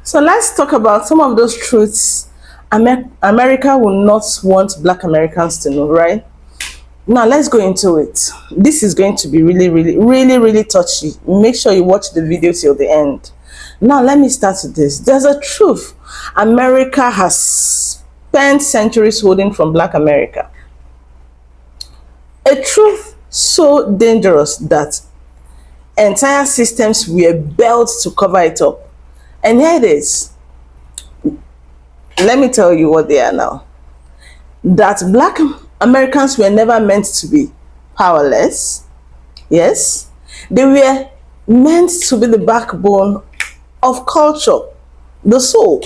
So let's talk about some of those truths America will not want Black Americans to know, right? Now let's go into it. This is going to be really touchy. Make sure you watch the video till the end. Now let me start with this. There's a truth America has spent centuries holding from Black America. A truth so dangerous that entire systems were built to cover it up. And here it is. Let me tell you what they are now. That Black Americans were never meant to be powerless. Yes, they were meant to be the backbone of culture, the soul.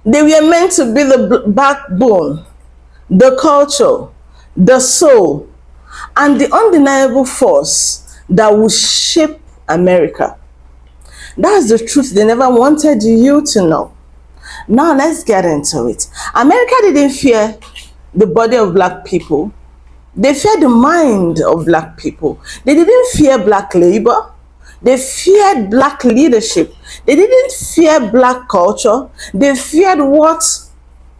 They were meant to be the backbone, the culture, the soul, and the undeniable force that will shape America. That's the truth they never wanted you to know. Now let's get into it. America didn't fear the body of Black people. They feared the mind of Black people. They didn't fear Black labor. They feared Black leadership. They didn't fear Black culture. They feared what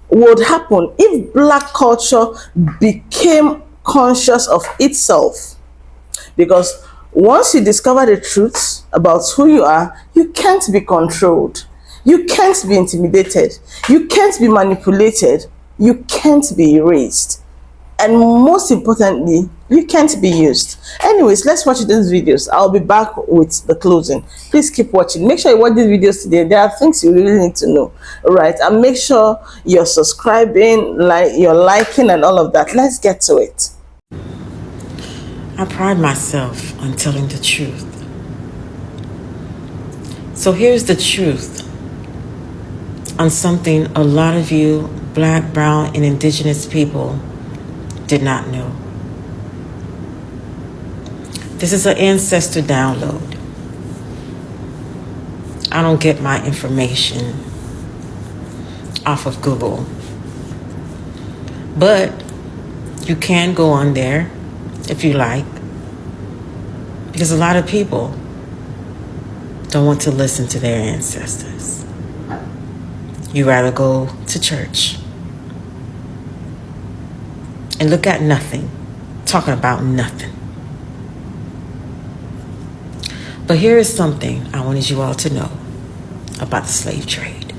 would happen if Black culture became conscious of itself. Because once you discover the truth about who you are, you can't be controlled. You can't be intimidated. You can't be manipulated. You can't be erased. And most importantly, you can't be used. Anyways, let's watch these videos. I'll be back with the closing. Please keep watching. Make sure you watch these videos today. There are things you really need to know. All right. And make sure you're subscribing, you're liking and all of that. Let's get to it. I pride myself on telling the truth. So here's the truth on something a lot of you Black, brown, and indigenous people did not know. This is an ancestor download. I don't get my information off of Google. But you can go on there if you like, because a lot of people don't want to listen to their ancestors. You rather go to church and look at nothing, talking about nothing. But here is something I wanted you all to know about the slave trade.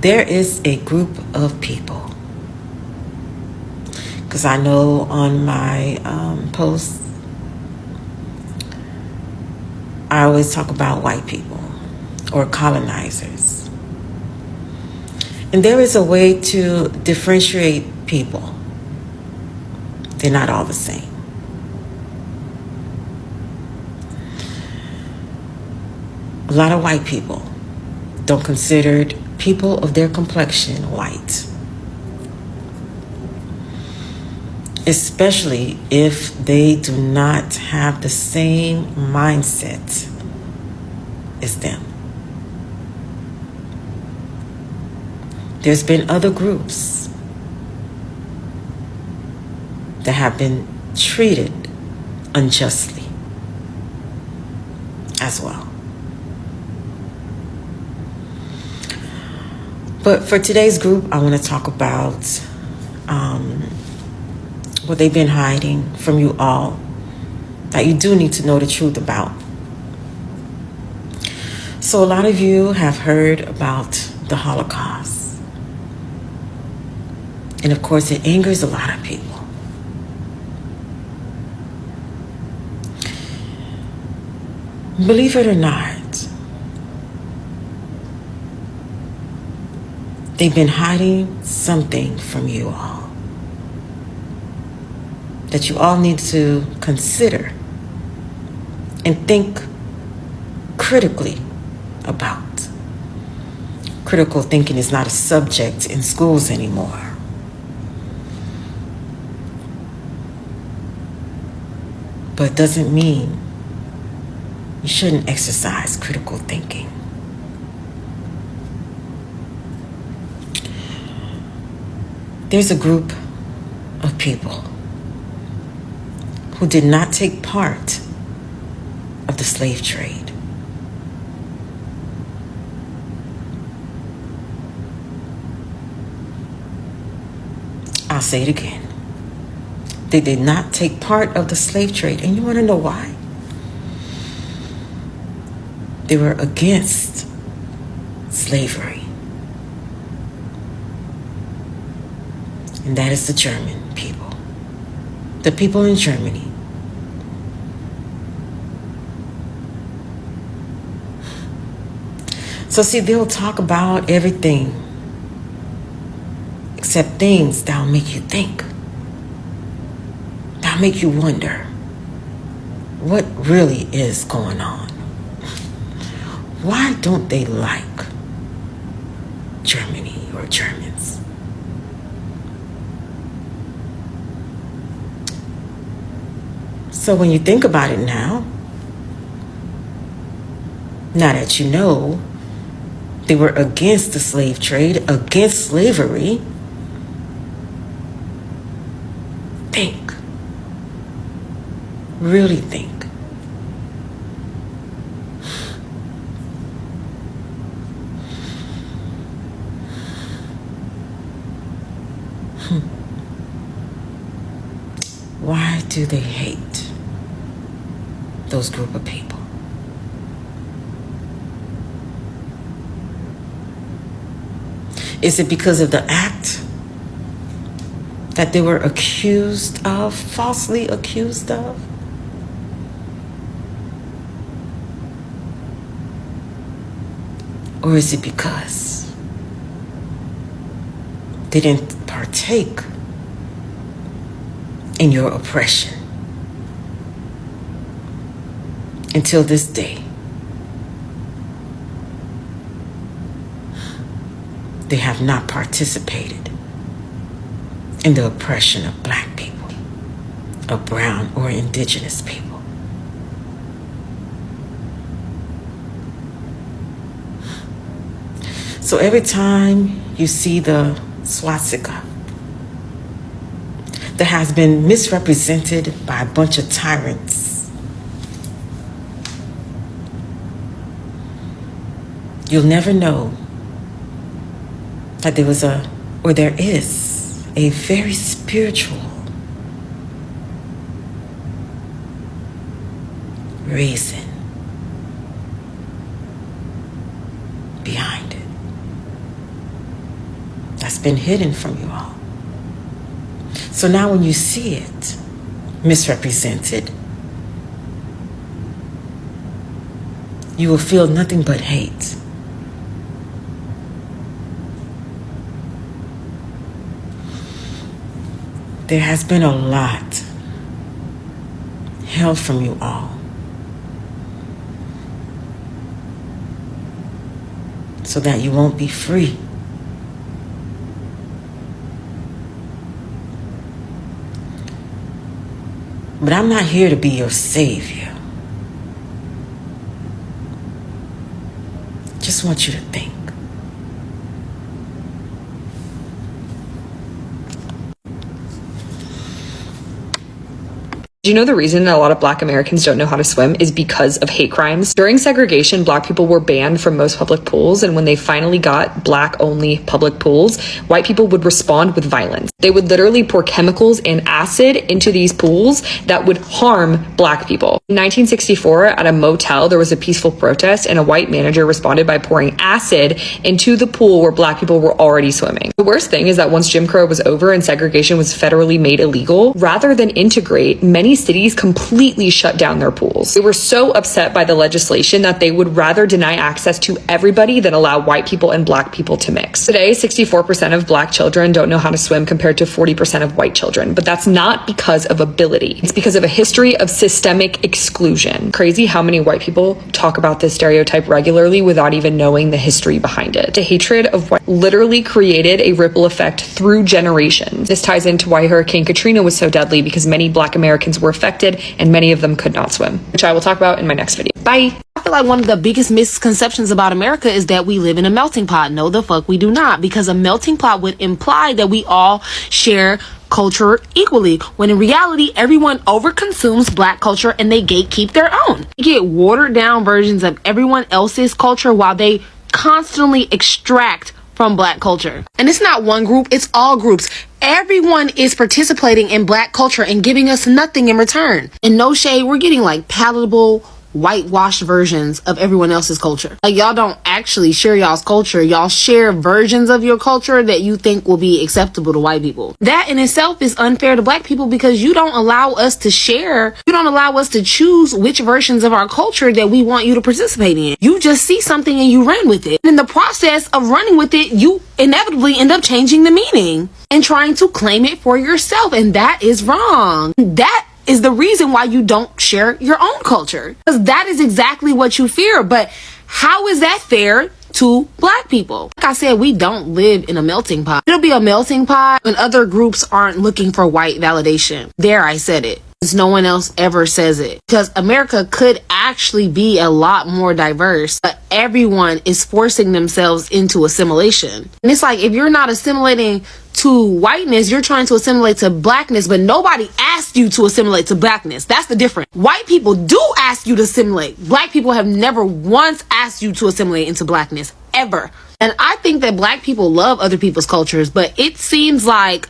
There is a group of people, because I know on my posts, I always talk about white people or colonizers. And there is a way to differentiate people. They're not all the same. A lot of white people don't consider people of their complexion white, especially if they do not have the same mindset as them. There's been other groups that have been treated unjustly as well. But for today's group, I want to talk about what they've been hiding from you all that you do need to know the truth about. So a lot of you have heard about the Holocaust. And of course, it angers a lot of people. Believe it or not, they've been hiding something from you all that you all need to consider and think critically about. Critical thinking is not a subject in schools anymore. But it doesn't mean you shouldn't exercise critical thinking. There's a group of people who did not take part of the slave trade. I'll say it again. They did not take part of the slave trade. And you want to know why? They were against slavery. And that is the German people. The people in Germany. So see, they'll talk about everything except things that'll make you think. That'll make you wonder what really is going on. Why don't they like Germany or Germans? So when you think about it now that you know they were against the slave trade, against slavery, think. Really think. Why do they hate those group of people? Is it because of the act that they were accused of, falsely accused of? Or is it because they didn't partake in your oppression until this day? They have not participated in the oppression of black people, of brown or indigenous people. So every time you see the swastika that has been misrepresented by a bunch of tyrants, you'll never know that there is a very spiritual reason behind it that's been hidden from you all. So now when you see it misrepresented, you will feel nothing but hate. There has been a lot held from you all. So that you won't be free. But I'm not here to be your savior. Just want you to think. Do you know the reason that a lot of Black Americans don't know how to swim is because of hate crimes? During segregation, Black people were banned from most public pools, and when they finally got Black-only public pools, white people would respond with violence. They would literally pour chemicals and acid into these pools that would harm Black people. In 1964, at a motel, there was a peaceful protest, and a white manager responded by pouring acid into the pool where Black people were already swimming. The worst thing is that once Jim Crow was over and segregation was federally made illegal, rather than integrate, many cities completely shut down their pools. They were so upset by the legislation that they would rather deny access to everybody than allow white people and Black people to mix. Today, 64% of Black children don't know how to swim compared to 40% of white children, but that's not because of ability. It's because of a history of systemic exclusion. Crazy how many white people talk about this stereotype regularly without even knowing the history behind it. The hatred of white literally created a ripple effect through generations. This ties into why Hurricane Katrina was so deadly, because many Black Americans were affected and many of them could not swim, which I will talk about in my next video. Bye. I feel like one of the biggest misconceptions about America is that we live in a melting pot. No, the fuck we do not, because a melting pot would imply that we all share culture equally, when in reality, everyone overconsumes black culture and they gatekeep their own. They get watered down versions of everyone else's culture while they constantly extract from black culture. And it's not one group, it's all groups. Everyone is participating in black culture and giving us nothing in return. And no shade, we're getting like palatable, whitewashed versions of everyone else's culture. Like, y'all don't actually share y'all's culture. Y'all share versions of your culture that you think will be acceptable to white people. That in itself is unfair to black people because you don't allow us to share. You don't allow us to choose which versions of our culture that we want you to participate in. You just see something and you run with it. And in the process of running with it, you inevitably end up changing the meaning and trying to claim it for yourself. And that is wrong. That is the reason why you don't share your own culture, because that is exactly what you fear. But how is that fair to black people? Like I said, we don't live in a melting pot. It'll be a melting pot when other groups aren't looking for white validation. There, I said it. Because no one else ever says it. Because America could actually be a lot more diverse, but everyone is forcing themselves into assimilation. And it's like, if you're not assimilating to whiteness, you're trying to assimilate to blackness, but nobody asked you to assimilate to blackness. That's the difference. White people do ask you to assimilate. Black people have never once asked you to assimilate into blackness, ever. And I think that black people love other people's cultures, but it seems like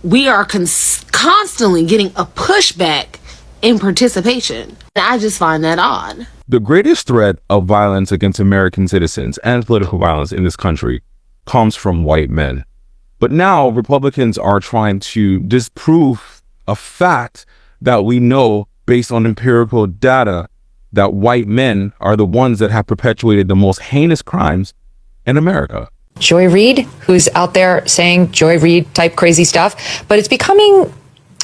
we are constantly getting a pushback in participation. And I just find that odd. The greatest threat of violence against American citizens and political violence in this country comes from white men. But now Republicans are trying to disprove a fact that we know based on empirical data, that white men are the ones that have perpetuated the most heinous crimes in America. Joy Reid, who's out there saying Joy Reid type crazy stuff, but it's becoming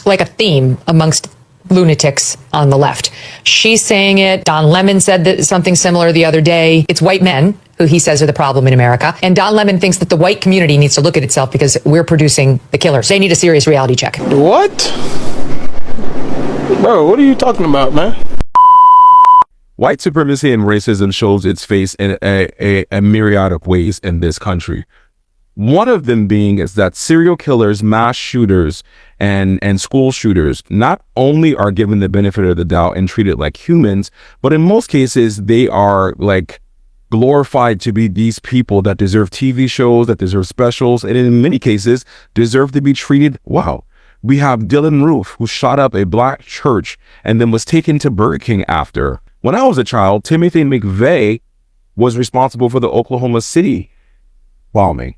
like a theme amongst lunatics on the left. She's saying it. Don Lemon said that something similar the other day. It's white men who he says are the problem in America. And Don Lemon thinks that the white community needs to look at itself because we're producing the killers. They need a serious reality check. What? Bro, what are you talking about, man? White supremacy and racism shows its face in a myriad of ways in this country. One of them being is that serial killers, mass shooters, and school shooters not only are given the benefit of the doubt and treated like humans, but in most cases, they are like glorified to be these people that deserve TV shows, that deserve specials, and in many cases, deserve to be treated well. We have Dylan Roof, who shot up a black church and then was taken to Burger King after. When I was a child, Timothy McVeigh was responsible for the Oklahoma City bombing.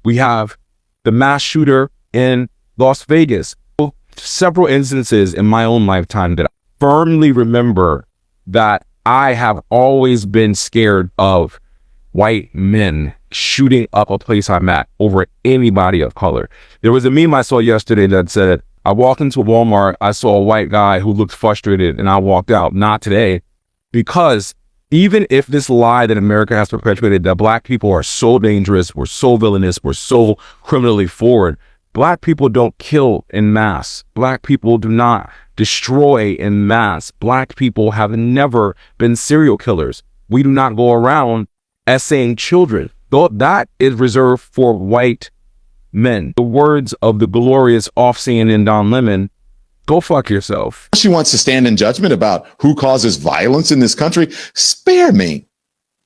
We have the mass shooter in Las Vegas. Several instances in my own lifetime that I firmly remember that I have always been scared of white men shooting up a place I'm at over anybody of color. There was a meme I saw yesterday that said, I walked into Walmart, I saw a white guy who looked frustrated, and I walked out. Not today. Because even if this lie that America has perpetuated, that black people are so dangerous, we're so villainous, we're so criminally forward, black people don't kill in mass. Black people do not destroy in mass. Black people have never been serial killers. We do not go around essaying children. Though that is reserved for white men. The words of the glorious off-CNN Don Lemon, go fuck yourself. She wants to stand in judgment about who causes violence in this country. Spare me.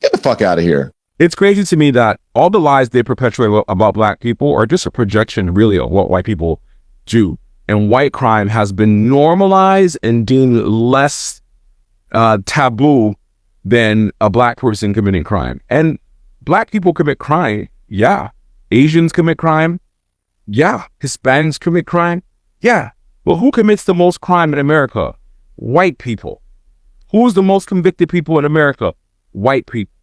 Get the fuck out of here. It's crazy to me that all the lies they perpetuate about black people are just a projection really of what white people do. And white crime has been normalized and deemed less taboo than a black person committing crime. And black people commit crime, yeah. Asians commit crime, yeah. Hispanics commit crime, yeah. But who commits the most crime in America? White people. Who's the most convicted people in America? White people.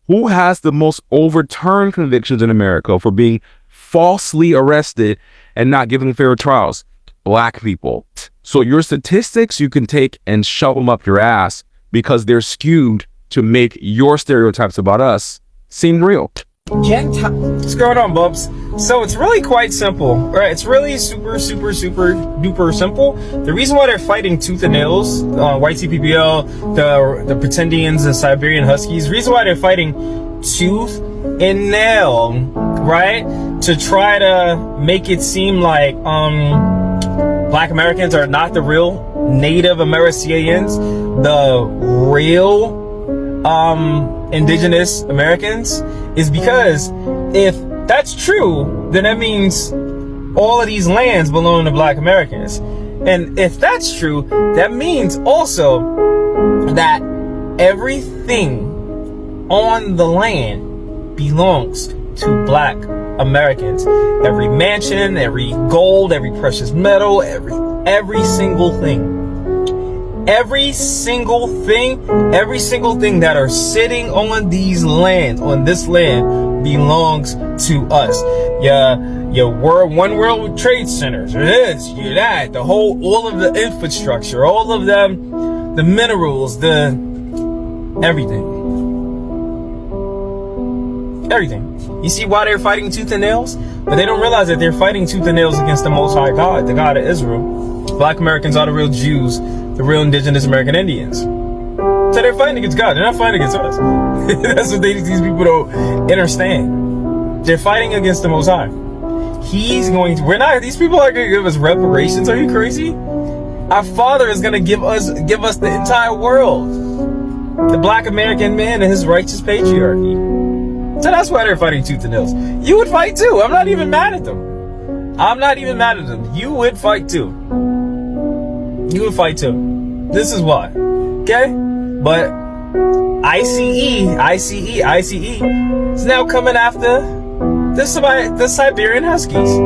Who has the most overturned convictions in America for being falsely arrested and not given fair trials? Black people. So your statistics, you can take and shove them up your ass because they're skewed to make your stereotypes about us seem real. What's going on, Bubs? So it's really quite simple, right? It's really super duper simple. The reason why they're fighting tooth and nails, white TPPL, the Pretendians, the Siberian Huskies, the reason why they're fighting tooth and nail, right, to try to make it seem like Black Americans are not the real Native Americans, the real indigenous Americans, is because if that's true, then that means all of these lands belong to Black Americans. And if that's true, that means also that everything on the land belongs to Black Americans. Every mansion, every gold, every precious metal, every single thing. Every single thing that are sitting on these lands, on this land, belongs to us. Your One World Trade Centers, this, you that, all of the infrastructure, all of them, the minerals, the everything. You see why they're fighting tooth and nails? But they don't realize that they're fighting tooth and nails against the Most High God, the God of Israel. Black Americans are the real Jews, the real indigenous American Indians. So they're fighting against God. They're not fighting against us. That's what these people don't understand. They're fighting against the Most High. These people are going to give us reparations. Are you crazy? Our Father is going to give us the entire world. The Black American man and his righteous patriarchy. So that's why they're fighting tooth and nails. You would fight too. I'm not even mad at them. You would fight too. This is why. Okay? But ICE is now coming after the Siberian Huskies.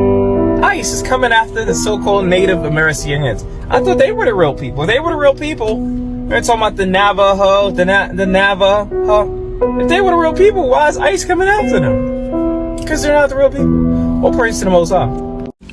ICE is coming after the so-called Native Americans. I thought they were the real people. They're talking about the Navajo, the Navajo. If they were the real people, why is ICE coming after them? Because they're not the real people. Well, praise to the Most High.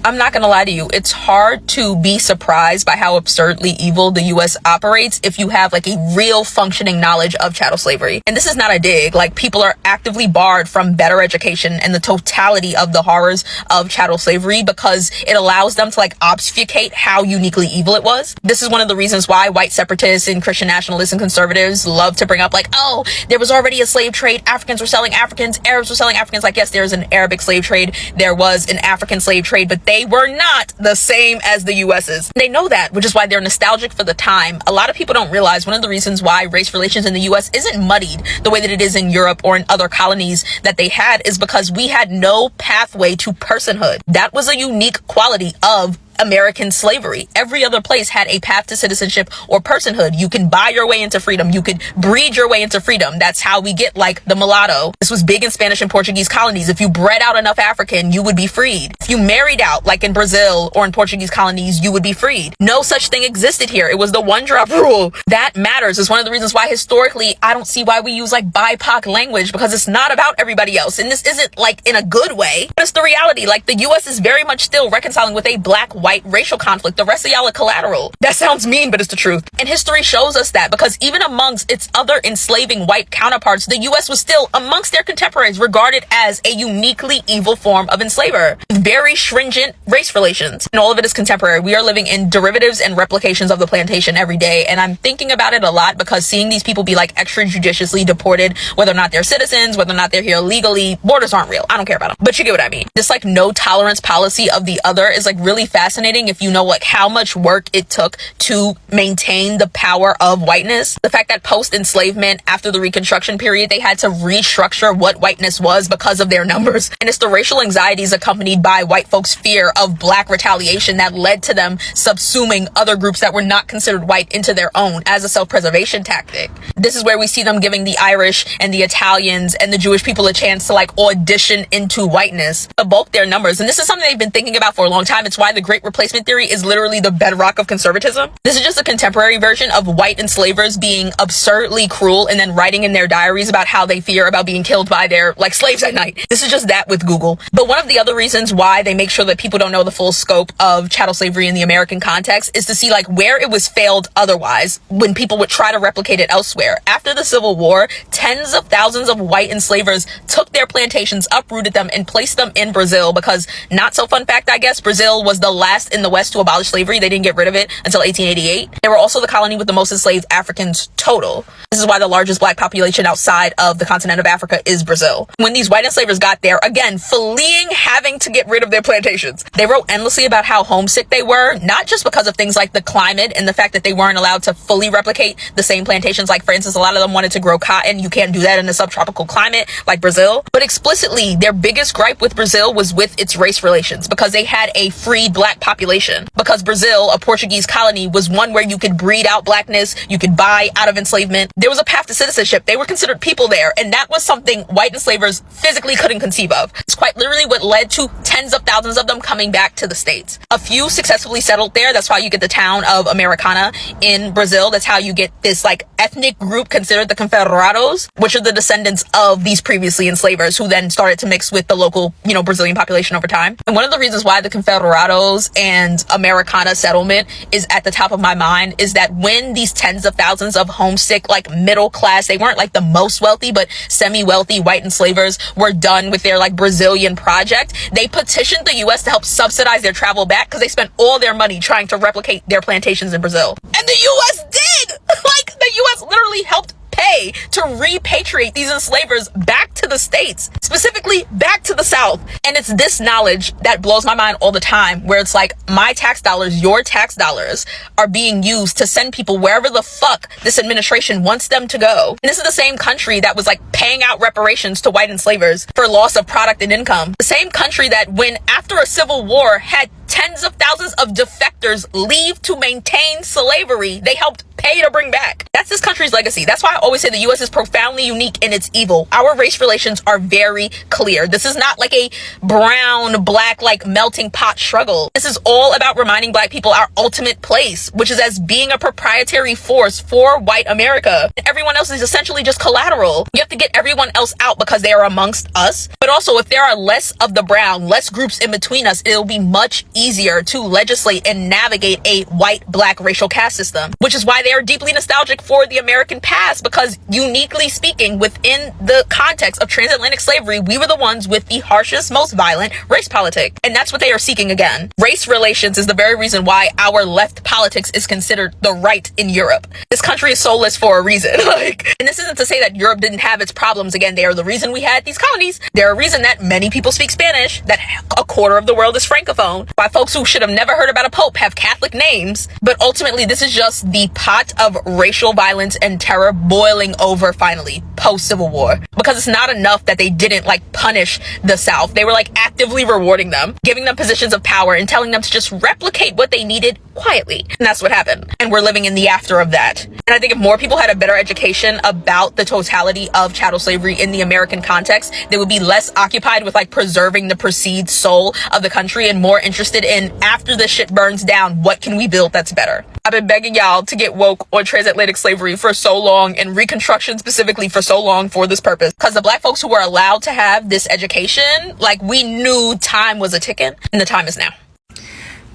I'm not gonna lie to you, it's hard to be surprised by how absurdly evil the US operates if you have like a real functioning knowledge of chattel slavery. And this is not a dig, like people are actively barred from better education and the totality of the horrors of chattel slavery because it allows them to like obfuscate how uniquely evil it was. This is one of the reasons why white separatists and Christian nationalists and conservatives love to bring up like, oh, there was already a slave trade, Africans were selling Africans, Arabs were selling Africans. Like, yes, there's an Arabic slave trade, there was an African slave trade, but they were not the same as the US's. They know that, which is why they're nostalgic for the time. A lot of people don't realize one of the reasons why race relations in the US isn't muddied the way that it is in Europe or in other colonies that they had is because we had no pathway to personhood. That was a unique quality of American slavery. Every other place had a path to citizenship or personhood. You can buy your way into freedom. You could breed your way into freedom. That's how we get like the mulatto. This was big in Spanish and Portuguese colonies. If you bred out enough African, you would be freed. If you married out, like in Brazil or in Portuguese colonies, you would be freed. No such thing existed here. It was the one drop rule. That matters. It's one of the reasons why historically, I don't see why we use like BIPOC language because it's not about everybody else. And this isn't like in a good way, but it's the reality. Like the US is very much still reconciling with a black-white racial conflict. The rest of y'all are collateral. That sounds mean, but it's the truth. And history shows us that because even amongst its other enslaving white counterparts, the US was still amongst their contemporaries regarded as a uniquely evil form of enslaver. Very stringent race relations. And all of it is contemporary. We are living in derivatives and replications of the plantation every day. And I'm thinking about it a lot because seeing these people be like extrajudiciously deported, whether or not they're citizens, whether or not they're here illegally, borders aren't real. I don't care about them. But you get what I mean. This like no tolerance policy of the other is like really fascinating if you know like how much work it took to maintain the power of whiteness. The fact that post enslavement, after the Reconstruction period, they had to restructure what whiteness was because of their numbers. And it's the racial anxieties accompanied by white folks' fear of black retaliation that led to them subsuming other groups that were not considered white into their own as a self-preservation tactic. This is where we see them giving the Irish and the Italians and the Jewish people a chance to like audition into whiteness, to bulk their numbers. And this is something they've been thinking about for a long time. It's why the Great Replacement theory is literally the bedrock of conservatism. This is just a contemporary version of white enslavers being absurdly cruel and then writing in their diaries about how they fear about being killed by their like slaves at night. This is just that with Google. But one of the other reasons why they make sure that people don't know the full scope of chattel slavery in the American context is to see like where it was failed otherwise when people would try to replicate it elsewhere. After the Civil War, tens of thousands of white enslavers took their plantations, uprooted them, and placed them in Brazil because, not so fun fact, I guess, Brazil was the last in the West to abolish slavery. They didn't get rid of it until 1888. They were also the colony with the most enslaved Africans total. This is why the largest black population outside of the continent of Africa is Brazil. When these white enslavers got there, again, fleeing, having to get rid of their plantations, they wrote endlessly about how homesick they were, not just because of things like the climate and the fact that they weren't allowed to fully replicate the same plantations. Like, for instance, a lot of them wanted to grow cotton. You can't do that in a subtropical climate like Brazil. But explicitly, their biggest gripe with Brazil was with its race relations, because they had a freed black population. Because Brazil, a Portuguese colony, was one where you could breed out blackness, you could buy out of enslavement. There was a path to citizenship. They were considered people there, and that was something white enslavers physically couldn't conceive of. It's quite literally what led to tens of thousands of them coming back to the States. A few successfully settled there. That's why you get the town of Americana in Brazil. That's how you get this like ethnic group considered the Confederados, which are the descendants of these previously enslavers who then started to mix with the local, Brazilian population over time. And one of the reasons why the Confederados and Americana settlement is at the top of my mind is that when these tens of thousands of homesick, like middle class, they weren't like the most wealthy, but semi-wealthy white enslavers were done with their like Brazilian project, they petitioned the US to help subsidize their travel back because they spent all their money trying to replicate their plantations in Brazil. And the US did! Like, the US literally helped pay to repatriate these enslavers back to the States, specifically back to the South. And it's this knowledge that blows my mind all the time, where it's like, my tax dollars, your tax dollars are being used to send people wherever the fuck this administration wants them to go. And this is the same country that was like paying out reparations to white enslavers for loss of product and income. The same country that, when after a civil war, had tens of thousands of defectors leave to maintain slavery, they helped pay to bring back. That's this country's legacy. That's why I always say the US is profoundly unique in its evil. Our race relations are very clear. This is not like a brown, black, like melting pot struggle. This is all about reminding black people our ultimate place, which is as being a proprietary force for white America. Everyone else is essentially just collateral. You have to get everyone else out because they are amongst us. But also, if there are less of the brown, less groups in between us, it'll be much easier to legislate and navigate a white-black racial caste system, which is why they are deeply nostalgic for the American past, because uniquely speaking, within the context of transatlantic slavery, we were the ones with the harshest, most violent race politic. And that's what they are seeking again. Race relations is the very reason why our left politics is considered the right in Europe. This country is soulless for a reason. And this isn't to say that Europe didn't have its problems. Again, they are the reason we had these colonies. They're a reason that many people speak Spanish, that a quarter of the world is francophone, why folks who should have never heard about a pope have Catholic names. But ultimately, this is just the pot of racial violence and terror boiling over finally post-Civil War, because it's not enough that they didn't like punish the South. They were like actively rewarding them, giving them positions of power and telling them to just replicate what they needed quietly. And that's what happened. And we're living in the after of that. And I think if more people had a better education about the totality of chattel slavery in the American context, they would be less occupied with like preserving the perceived soul of the country and more interested in, after the shit burns down, what can we build that's better? I've been begging y'all to get woke on transatlantic slavery for so long, and Reconstruction specifically for so long, for this purpose. Because the black folks who were allowed to have this education, like, we knew time was a ticking, and the time is now.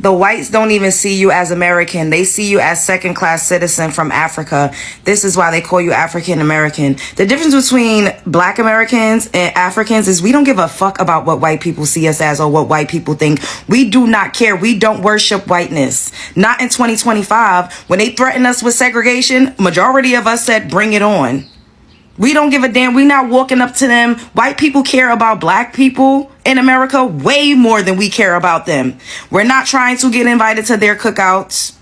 The whites don't even see you as American. They see you as second-class citizen from Africa. This is why they call you African American. The difference between black Americans and Africans is we don't give a fuck about what white people see us as or what white people think. We do not care. We don't worship whiteness. Not in 2025. When they threatened us with segregation, majority of us said, bring it on. We don't give a damn. We're not walking up to them. White people care about black people in America way more than we care about them. We're not trying to get invited to their cookouts.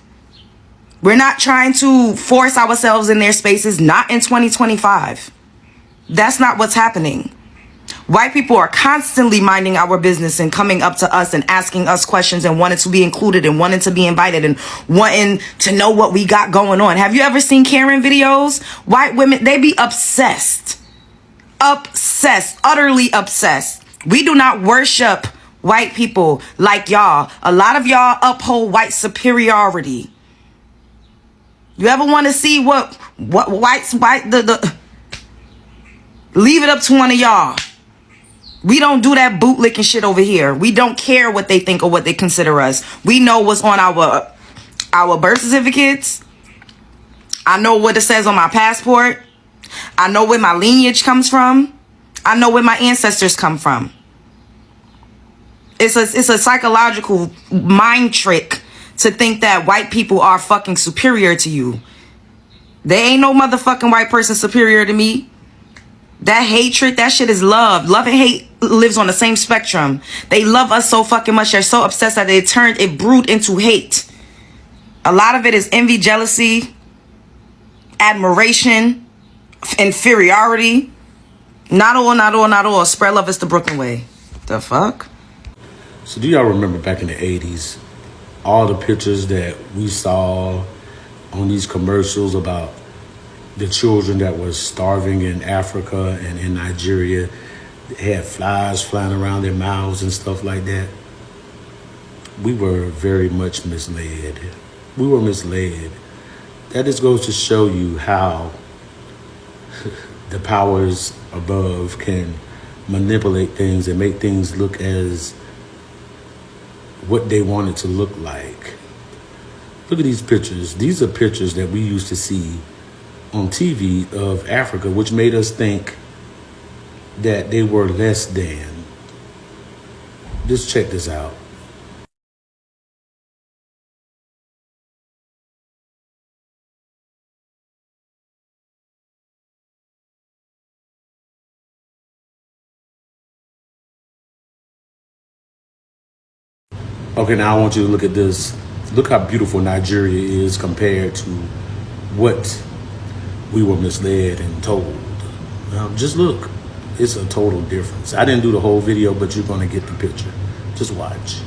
We're not trying to force ourselves in their spaces. Not in 2025. That's not what's happening. White people are constantly minding our business and coming up to us and asking us questions and wanting to be included and wanting to be invited and wanting to know what we got going on. Have you ever seen Karen videos? White women, they be obsessed. Obsessed. Utterly obsessed. We do not worship white people like y'all. A lot of y'all uphold white superiority. You ever want to see what leave it up to one of y'all. We don't do that bootlicking shit over here. We don't care what they think or what they consider us. We know what's on our birth certificates. I know what it says on my passport. I know where my lineage comes from. I know where my ancestors come from. It's a psychological mind trick to think that white people are fucking superior to you. There ain't no motherfucking white person superior to me. That hatred, that shit is love. Love and hate lives on the same spectrum. They love us so fucking much. They're so obsessed that they turned it brewed into hate. A lot of it is envy, jealousy, admiration, inferiority. Not all, not all, not all. Spread love is the Brooklyn way. The fuck? So do y'all remember back in the 80s, all the pictures that we saw on these commercials about the children that were starving in Africa and in Nigeria? They had flies flying around their mouths and stuff like that. We were very much misled. We were misled. That just goes to show you how the powers above can manipulate things and make things look as what they want it to look like. Look at these pictures. These are pictures that we used to see on TV of Africa, which made us think that they were less than. Just check this out. Okay, now I want you to look at this. Look how beautiful Nigeria is compared to what we were misled and told. Now, just look. It's a total difference. I didn't do the whole video, but you're going to get the picture. Just watch.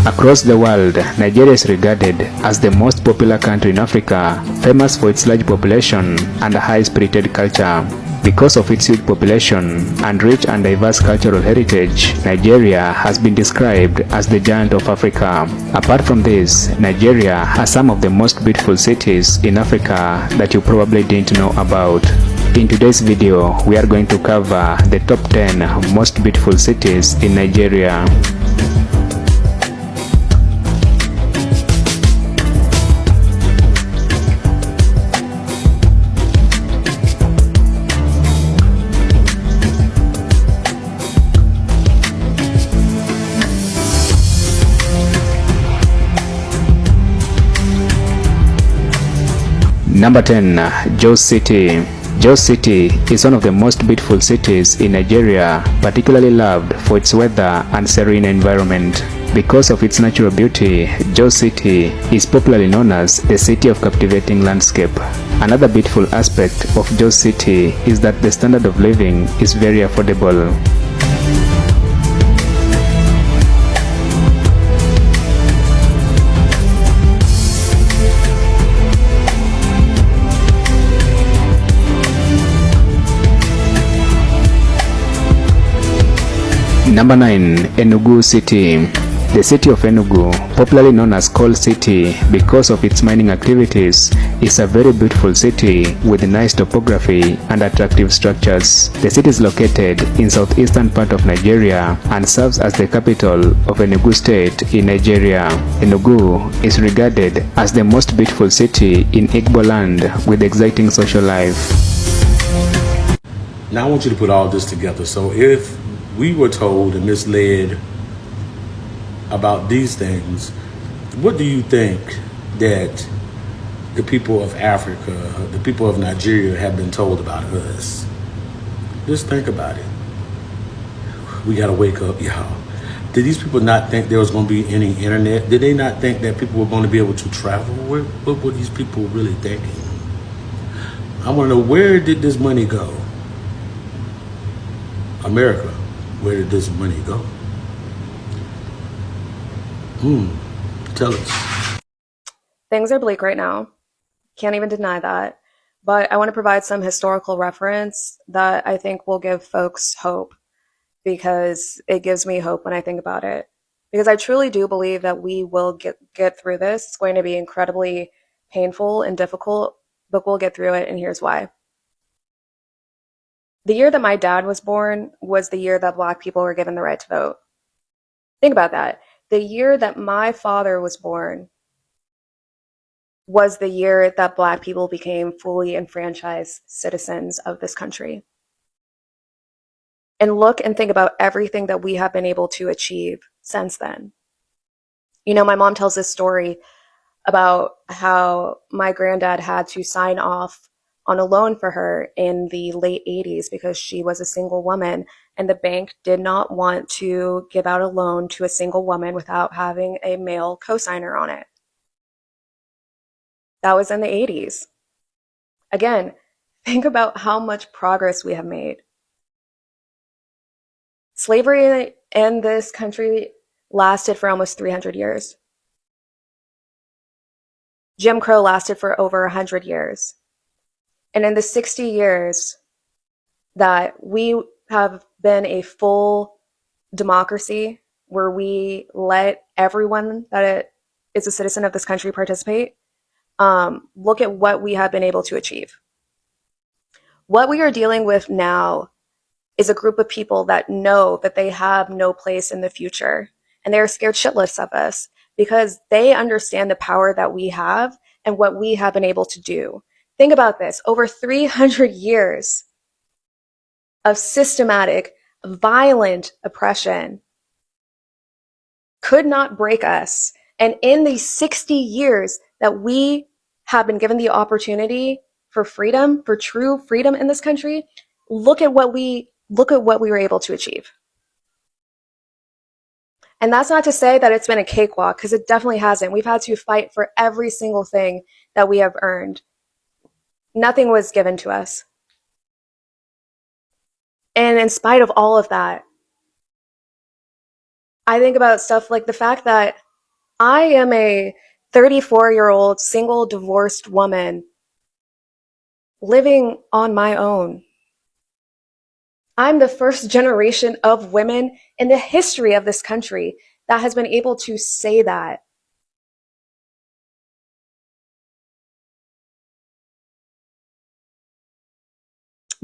Across the world, Nigeria is regarded as the most popular country in Africa, famous for its large population and a high-spirited culture. Because of its huge population and rich and diverse cultural heritage, Nigeria has been described as the giant of Africa. Apart from this, Nigeria has some of the most beautiful cities in Africa that you probably didn't know about. In today's video, we are going to cover the top 10 most beautiful cities in Nigeria. Number 10. Jos City. Jos City is one of the most beautiful cities in Nigeria, particularly loved for its weather and serene environment. Because of its natural beauty, Jos City is popularly known as the city of captivating landscape. Another beautiful aspect of Jos City is that the standard of living is very affordable. Number 9. Enugu City. The city of Enugu, popularly known as Coal City because of its mining activities, is a very beautiful city with nice topography and attractive structures. The city is located in southeastern part of Nigeria and serves as the capital of Enugu State in Nigeria. Enugu is regarded as the most beautiful city in Igbo land with exciting social life. Now I want you to put all this together. So if we were told and misled about these things, what do you think that the people of Africa, the people of Nigeria have been told about us? Just think about it. We gotta wake up, y'all. Did these people not think there was gonna be any internet? Did they not think that people were gonna be able to travel? What were these people really thinking? I wanna know, where did this money go? America, where did this money go? Tell us. Things are bleak right now. Can't even deny that. But I want to provide some historical reference that I think will give folks hope, because it gives me hope when I think about it. Because I truly do believe that we will get through this. It's going to be incredibly painful and difficult, but we'll get through it, and here's why. The year that my dad was born was the year that Black people were given the right to vote. Think about that. The year that my father was born was the year that Black people became fully enfranchised citizens of this country. And look and think about everything that we have been able to achieve since then. You know, my mom tells this story about how my granddad had to sign off on a loan for her in the late 80s because she was a single woman, and the bank did not want to give out a loan to a single woman without having a male co-signer on it. That was in the 80s. Again, think about how much progress we have made. Slavery in this country lasted for almost 300 years. Jim Crow lasted for over 100 years. And in the 60 years that we have been a full democracy where we let everyone that is a citizen of this country participate, look at what we have been able to achieve. What we are dealing with now is a group of people that know that they have no place in the future, and they are scared shitless of us because they understand the power that we have and what we have been able to do. Think about this. Over 300 years of systematic, violent oppression could not break us. And in these 60 years that we have been given the opportunity for freedom, for true freedom in this country, look at what we were able to achieve. And that's not to say that it's been a cakewalk, because it definitely hasn't. We've had to fight for every single thing that we have earned. Nothing was given to us. And in spite of all of that, I think about stuff like the fact that I am a 34-year-old single divorced woman living on my own. I'm the first generation of women in the history of this country that has been able to say that.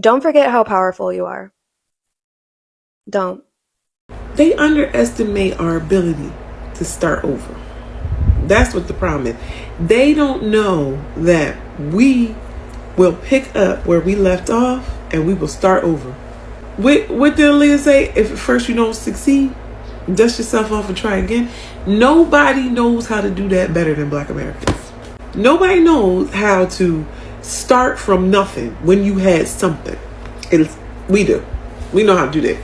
Don't forget how powerful you are. Don't. They underestimate our ability to start over. That's what the problem is. They don't know that we will pick up where we left off and we will start over. What did Aaliyah say? If at first you don't succeed, dust yourself off and try again. Nobody knows how to do that better than Black Americans. Nobody knows how to start from nothing when you had something. We do. We know how to do that.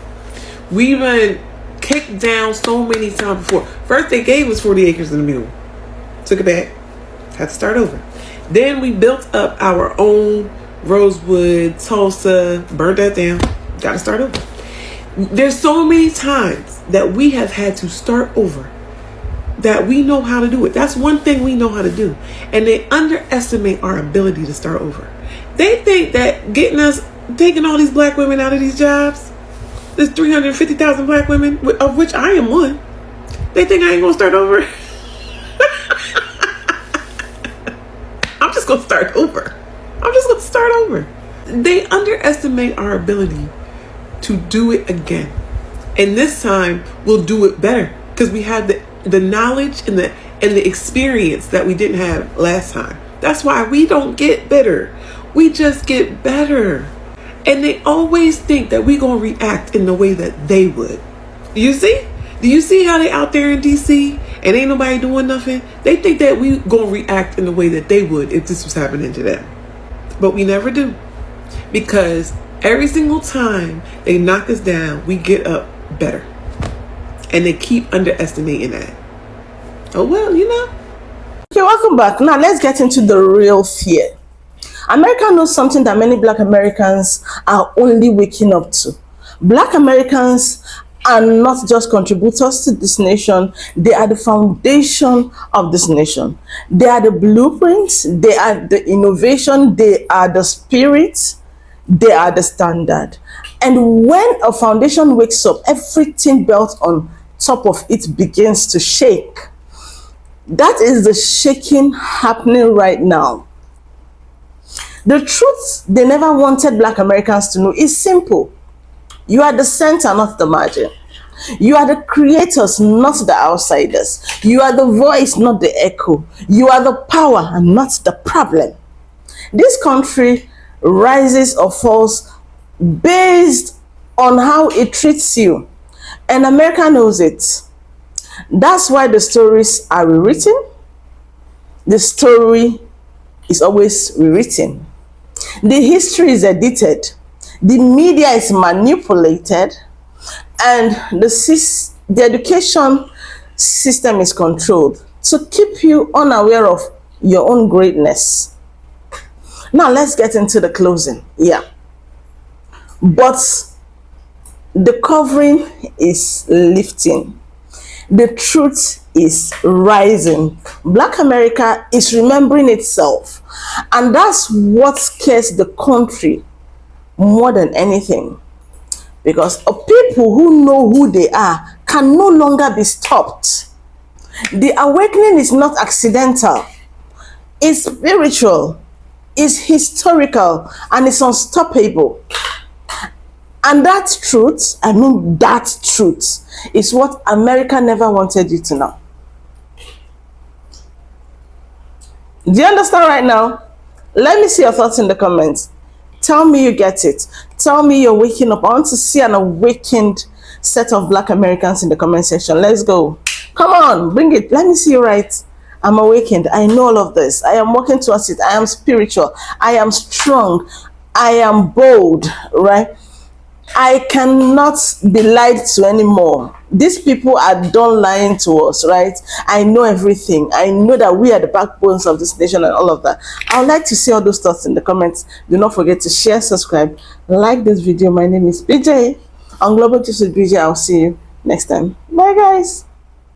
We've been kicked down so many times before. First they gave us 40 acres and a mule. Took it back. Had to start over. Then we built up our own Rosewood, Tulsa, burned that down. Got to start over. There's so many times that we have had to start over that we know how to do it. That's one thing we know how to do. And they underestimate our ability to start over. They think that taking all these black women out of these jobs, there's 350,000 black women, of which I am one. They think I ain't gonna start over. I'm just gonna start over. They underestimate our ability to do it again. And this time we'll do it better because we have the knowledge and the experience that we didn't have last time. That's why we don't get bitter. We just get better. And they always think that we're going to react in the way that they would. Do you see how they out there in DC and ain't nobody doing nothing? They think that we going to react in the way that they would if this was happening to them. But we never do. Because every single time they knock us down, we get up better. And they keep underestimating that. Oh, well, you know. Okay, welcome back. Now let's get into the real fear. America knows something that many Black Americans are only waking up to. Black Americans are not just contributors to this nation, they are the foundation of this nation. They are the blueprints, they are the innovation, they are the spirit, they are the standard. And when a foundation wakes up, everything built on top of it begins to shake. That is the shaking happening right now. The truth they never wanted Black Americans to know is simple. You are the center, not the margin. You are the creators, not the outsiders. You are the voice, not the echo. You are the power and not the problem. This country rises or falls based on how it treats you. And America knows it. That's why the stories are rewritten. The story is always rewritten. The history is edited. The media is manipulated. And the education system is controlled to keep you unaware of your own greatness. Now let's get into the closing. Yeah. But the covering is lifting. The truth is rising. Black America is remembering itself. And that's what scares the country more than anything. Because people who know who they are can no longer be stopped. The awakening is not accidental. It's spiritual, it's historical, and it's unstoppable. And that truth, that truth, is what America never wanted you to know. Do you understand right now? Let me see your thoughts in the comments. Tell me you get it. Tell me you're waking up. I want to see an awakened set of Black Americans in the comment section. Let's go. Come on, bring it. Let me see you right. I'm awakened. I know all of this. I am working towards it. I am spiritual. I am strong. I am bold, right? I cannot be lied to anymore. These people are done lying to us, right? I know everything. I know that we are the backbones of this nation and all of that. I would like to see all those thoughts in the comments. Do not forget to share, subscribe, like this video. My name is Beejay on Global Juice with Beejay. I'll see you next time. Bye, guys.